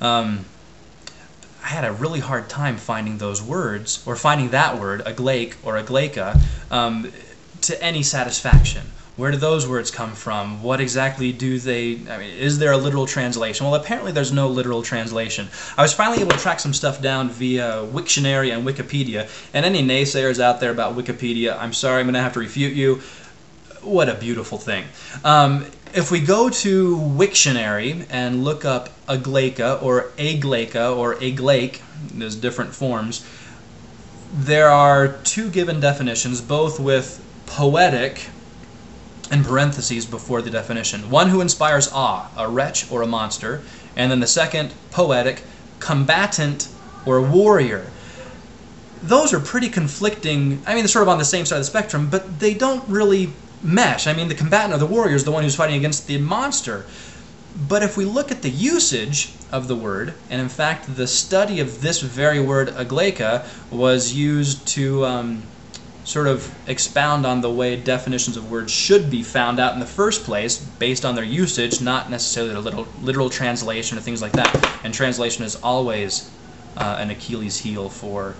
I had a really hard time finding those words, or finding that word, aglaik or aglaika, to any satisfaction. Where do those words come from? What exactly do they... I mean, is there a literal translation? Well, apparently there's no literal translation. I was finally able to track some stuff down via Wiktionary and Wikipedia, and any naysayers out there about Wikipedia, I'm sorry, I'm going to have to refute you. What a beautiful thing. If we go to Wiktionary and look up aglaika or aglaik, there's different forms, there are two given definitions, both with poetic in parentheses before the definition. One who inspires awe, a wretch or a monster, and then the second, poetic, combatant or warrior. Those are pretty conflicting. I mean, they're sort of on the same side of the spectrum, but they don't really mesh. I mean, the combatant or the warrior is the one who's fighting against the monster. But if we look at the usage of the word, and in fact the study of this very word aglaika was used to sort of expound on the way definitions of words should be found out in the first place based on their usage, not necessarily the literal translation or things like that. And translation is always an Achilles heel for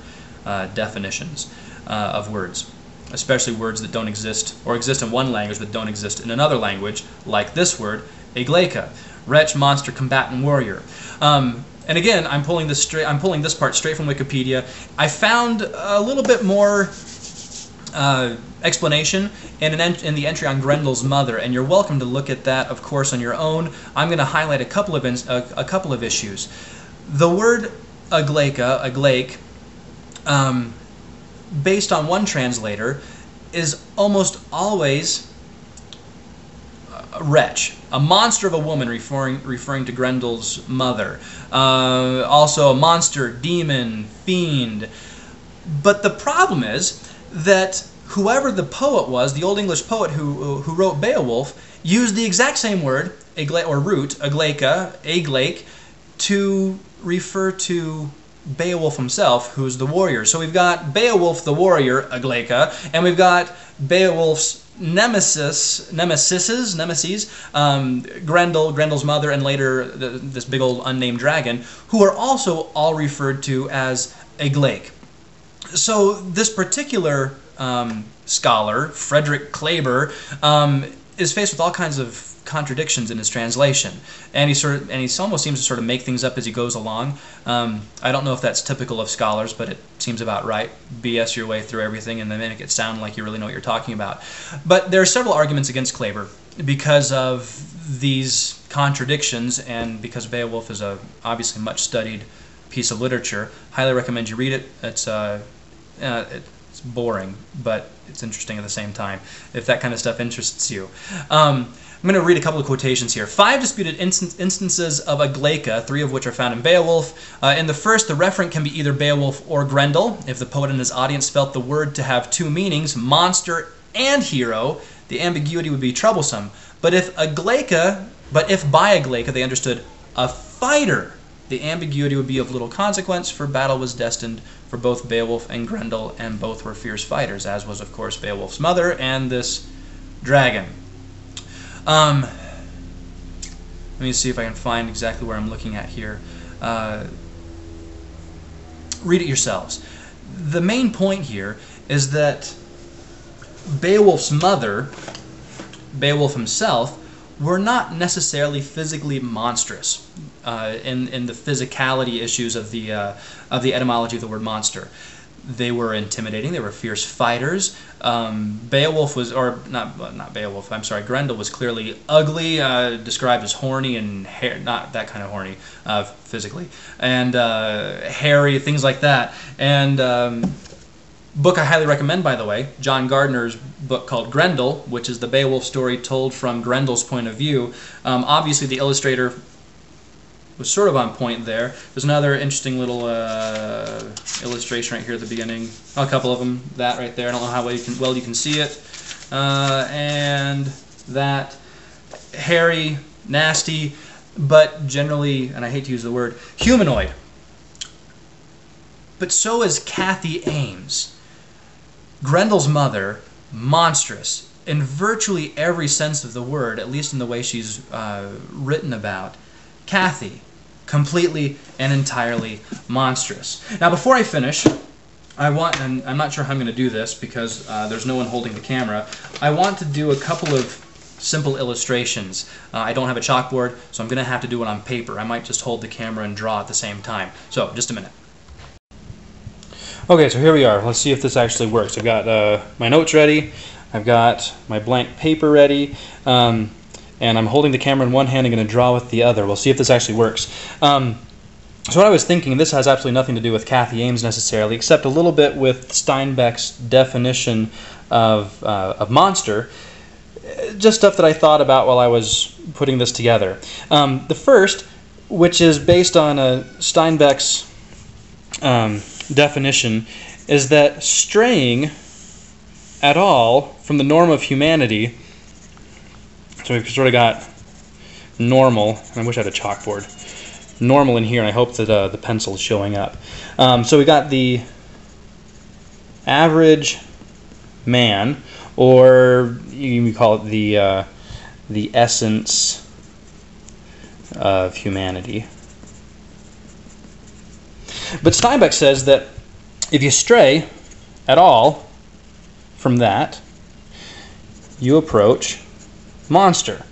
definitions of words, especially words that don't exist or exist in one language but don't exist in another language, like this word, aglaika, wretch, monster, combatant, warrior. And again, I'm pulling this part straight from Wikipedia. I found a little bit more explanation in the entry on Grendel's mother, and you're welcome to look at that, of course, on your own. I'm going to highlight a couple of issues. The word aglaik, based on one translator, is almost always a wretch, a monster of a woman, referring to Grendel's mother. Also a monster, demon, fiend. But the problem is that whoever the poet was, the Old English poet who wrote Beowulf, used the exact same word, or root, aglaika, aglaik, to refer to Beowulf himself, who's the warrior. So we've got Beowulf the warrior, aglaika, and we've got Beowulf's nemesis, Grendel's mother, and later this big old unnamed dragon, who are also all referred to as aglaik. So this particular scholar, Frederick Kleber, is faced with all kinds of contradictions in his translation, and he almost seems to sort of make things up as he goes along. I don't know if that's typical of scholars, but it seems about right. BS your way through everything and then make it sound like you really know what you're talking about. But there are several arguments against Kleber because of these contradictions, and because Beowulf is a obviously much studied piece of literature. Highly recommend you read it. It's boring, but it's interesting at the same time, if that kind of stuff interests you. I'm going to read a couple of quotations here. 5 disputed instances of aglaika, 3 of which are found in Beowulf. In the first, the referent can be either Beowulf or Grendel. If the poet and his audience felt the word to have 2 meanings, monster and hero, the ambiguity would be troublesome. But if by aglaika they understood a fighter, the ambiguity would be of little consequence, for battle was destined for both Beowulf and Grendel, and both were fierce fighters, as was, of course, Beowulf's mother and this dragon. Let me see if I can find exactly where I'm looking at here. Read it yourselves. The main point here is that Beowulf's mother, Beowulf himself, were not necessarily physically monstrous in the physicality issues of the etymology of the word monster. They were intimidating. They were fierce fighters. Beowulf was, or not Beowulf, I'm sorry, Grendel was clearly ugly, described as horny and not that kind of horny physically, and hairy, things like that. And book I highly recommend, by the way, John Gardner's book called Grendel, which is the Beowulf story told from Grendel's point of view. Obviously, the illustrator was sort of on point there. There's another interesting little illustration right here at the beginning. A couple of them. That right there. I don't know how well you can see it. And that hairy, nasty, but generally, and I hate to use the word, humanoid. But so is CATHY AMES. Grendel's mother, monstrous in virtually every sense of the word, at least in the way she's written about. CATHY, completely and entirely monstrous. Now, before I finish, and I'm not sure how I'm going to do this because there's no one holding the camera, I want to do a couple of simple illustrations. I don't have a chalkboard, so I'm going to have to do it on paper. I might just hold the camera and draw at the same time. So, just a minute. Okay, so here we are. Let's see if this actually works. I've got my notes ready. I've got my blank paper ready. And I'm holding the camera in one hand and going to draw with the other. We'll see if this actually works. So what I was thinking, this has absolutely nothing to do with Cathy Ames necessarily, except a little bit with Steinbeck's definition of monster. Just stuff that I thought about while I was putting this together. The first, which is based on Steinbeck's definition, is that straying at all from the norm of humanity, so we've sort of got normal, and I wish I had a chalkboard, normal in here, and I hope that the pencil is showing up. So we got the average man, or you can call it the essence of humanity. But Steinbeck says that if you stray at all from that, you approach monster,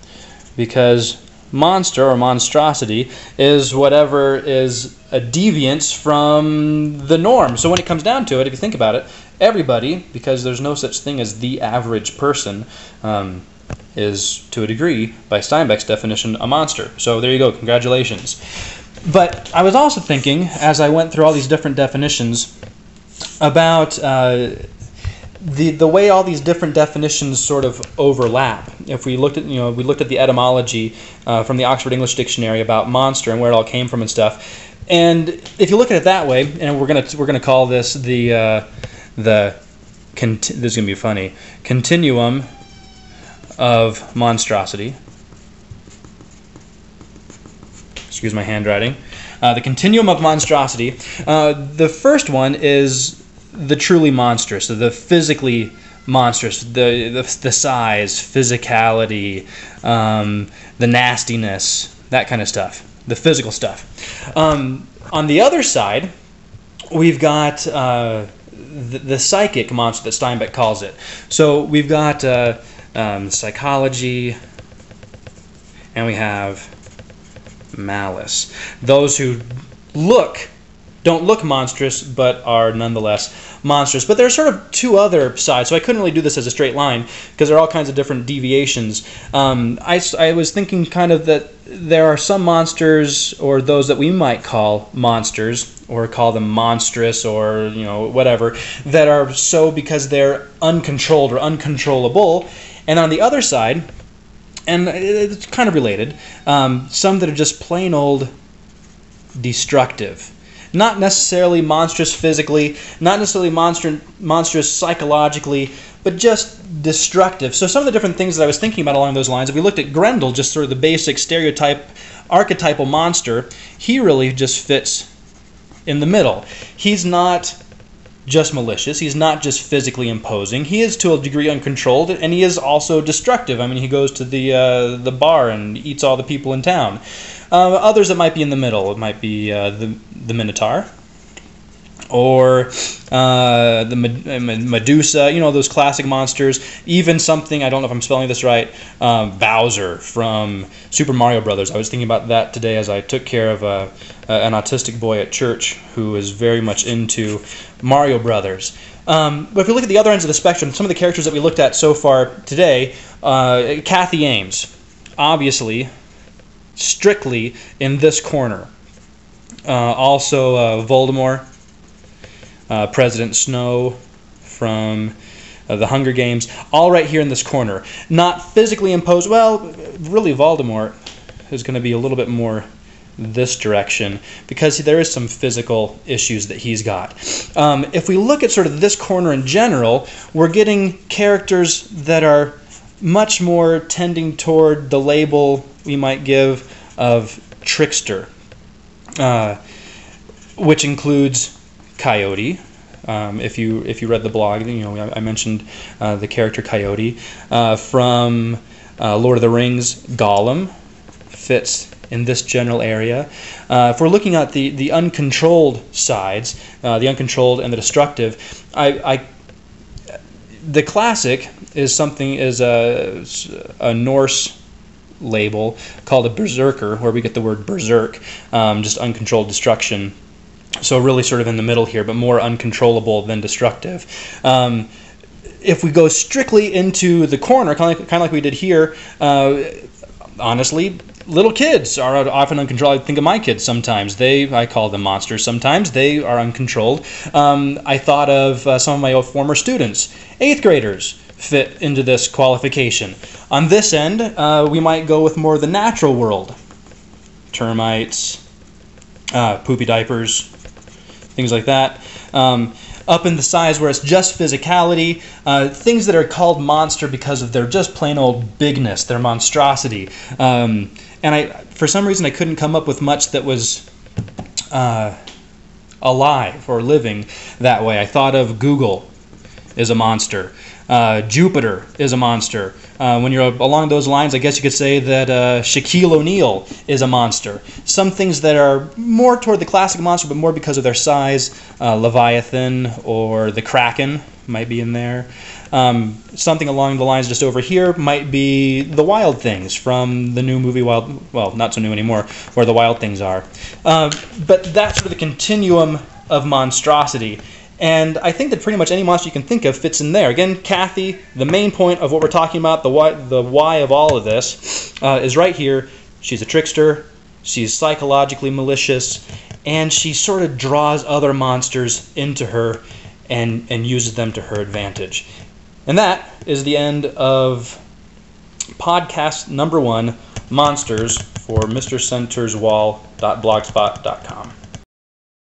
because monster or monstrosity is whatever is a deviance from the norm. So when it comes down to it, if you think about it, everybody, because there's no such thing as the average person, is, to a degree, by Steinbeck's definition, a monster. So there you go, congratulations. But I was also thinking, as I went through all these different definitions, about the way all these different definitions sort of overlap. If we looked at, we looked at the etymology from the Oxford English Dictionary about monster and where it all came from and stuff. And if you look at it that way, and we're gonna call this this is gonna be funny, continuum of monstrosity. Excuse my handwriting. The continuum of monstrosity. The first one is the truly monstrous, so the physically monstrous, the size, physicality, the nastiness, that kind of stuff, the physical stuff. On the other side, we've got the psychic monster that Steinbeck calls it. So we've got psychology, and we have malice. Those who don't look monstrous, but are nonetheless monstrous. But there's sort of two other sides, so I couldn't really do this as a straight line because there are all kinds of different deviations. I was thinking kind of that there are some monsters, or those that we might call monsters, or call them monstrous, or whatever, that are so because they're uncontrolled or uncontrollable. And on the other side, and it's kind of related, some that are just plain old destructive. Not necessarily monstrous physically, not necessarily monstrous psychologically, but just destructive. So some of the different things that I was thinking about along those lines, if we looked at Grendel, just sort of the basic stereotype, archetypal monster, he really just fits in the middle. He's not just malicious, he's not just physically imposing, he is to a degree uncontrolled, and he is also destructive. I mean, he goes to the bar and eats all the people in town. Others that might be in the middle, it might be the Minotaur, or the Medusa, those classic monsters. Even something, I don't know if I'm spelling this right, Bowser from Super Mario Brothers. I was thinking about that today as I took care of an autistic boy at church who is very much into Mario Brothers. But if we look at the other ends of the spectrum, some of the characters that we looked at so far today, Cathy Ames, obviously, strictly in this corner. Also Voldemort, President Snow from the Hunger Games, all right here in this corner. Not physically imposed. Well, really Voldemort is going to be a little bit more this direction because there is some physical issues that he's got. If we look at sort of this corner in general, we're getting characters that are much more tending toward the label we might give of trickster, which includes Coyote. If you read the blog, I mentioned the character Coyote from Lord of the Rings. Gollum fits in this general area. If we're looking at the uncontrolled sides, the uncontrolled and the destructive, the classic is a Norse label called a berserker, where we get the word berserk, just uncontrolled destruction. So really sort of in the middle here, but more uncontrollable than destructive. If we go strictly into the corner, kind of like we did here, honestly, little kids are often uncontrolled. I think of my kids sometimes. I call them monsters sometimes. They are uncontrolled. I thought of some of my former students. 8th graders fit into this qualification. On this end, we might go with more the natural world. Termites, poopy diapers, things like that. Up in the size where it's just physicality, things that are called monster because of their just plain old bigness, their monstrosity. And for some reason I couldn't come up with much that was alive or living that way. I thought of Google is a monster. Jupiter is a monster. When you're along those lines, I guess you could say that Shaquille O'Neal is a monster. Some things that are more toward the classic monster, but more because of their size. Leviathan or the Kraken might be in there. Something along the lines just over here might be the Wild Things from the new movie well, not so new anymore, where the Wild Things are. But that's sort of the continuum of monstrosity. And I think that pretty much any monster you can think of fits in there. Again, Cathy, the main point of what we're talking about, the why of all of this, is right here. She's a trickster, she's psychologically malicious, and she sort of draws other monsters into her and uses them to her advantage. And that is the end of podcast number 1, Monsters, for MrCentersWall.blogspot.com.